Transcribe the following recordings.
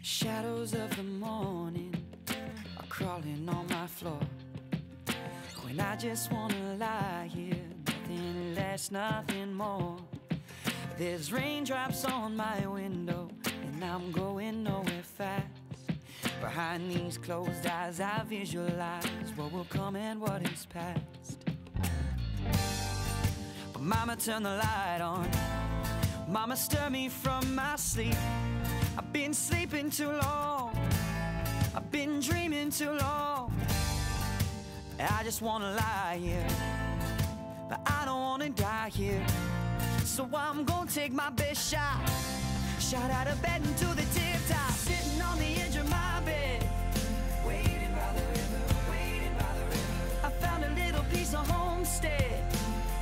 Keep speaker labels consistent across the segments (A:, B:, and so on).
A: Shadows of the morning are crawling on my floor. When I just wanna lie here, nothing less, nothing more. There's raindrops on my window, and I'm going nowhere fast. Behind these closed eyes, I visualize what will come and what is past. But Mama, turn the light on. Mama, stir me from my sleep. I've been sleeping too long. I've been dreaming too long. I just wanna lie here, but I don't wanna die here. So I'm gonna take my best shot. Shot out of bed into the tip top. Sitting on the edge of my bed, waiting by the river, waiting by the river. I found a little piece of homestead.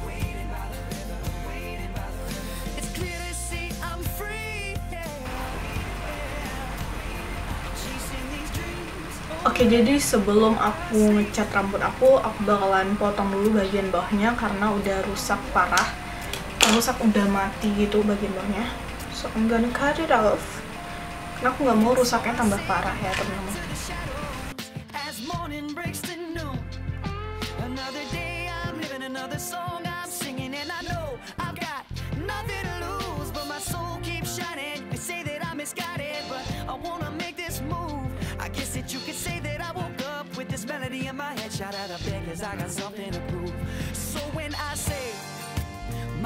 A: Waiting by the river, waiting by the river. It's clear to see I'm free, yeah. Chasing these dreams.
B: Oke, jadi sebelum aku ngecat rambut aku bakalan potong dulu bagian bawahnya karena udah rusak parah. Rusak udah mati gitu bagian bawahnya. So I'm gonna cut it off. Karena aku nggak mau rusaknya tambah parah ya teman-teman.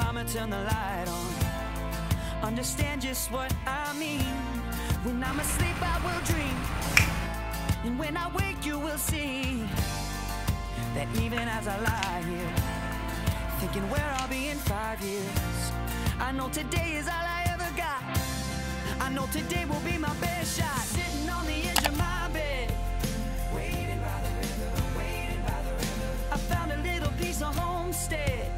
A: Mama, turn the light on. Understand just what I mean. When I'm asleep, I will dream, and when I wake, you will see that even as I lie here, thinking where I'll be in 5 years, I know today is all I ever got. I know today will be my best shot. Sitting on the edge of my bed, waiting by the river, waiting by the river. I found a little piece of homestead.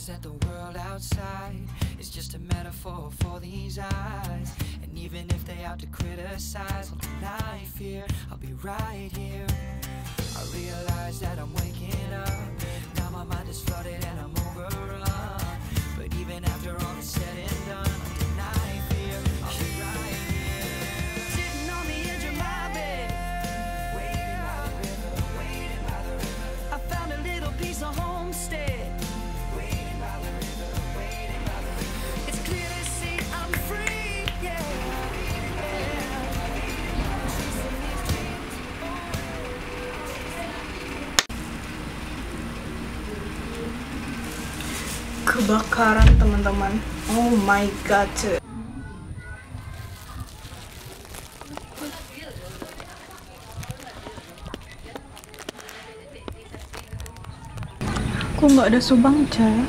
A: That the world outside is just a metaphor for these eyes, and even if they out to criticize, I'll deny fear, I'll be right here. I realize that I'm waking up, now my mind is flooded and I'm overrun, but even after all is said and done, I'll deny fear, I'll be right here. Sitting on the edge of my bed, waiting by the river, waiting by the river. I found a little piece of homestead.
B: Kebakaran teman-teman, oh my god. Kok nggak ada subang cah?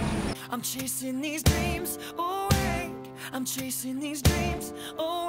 A: I'm chasing these dreams awake. I'm chasing these dreams awake.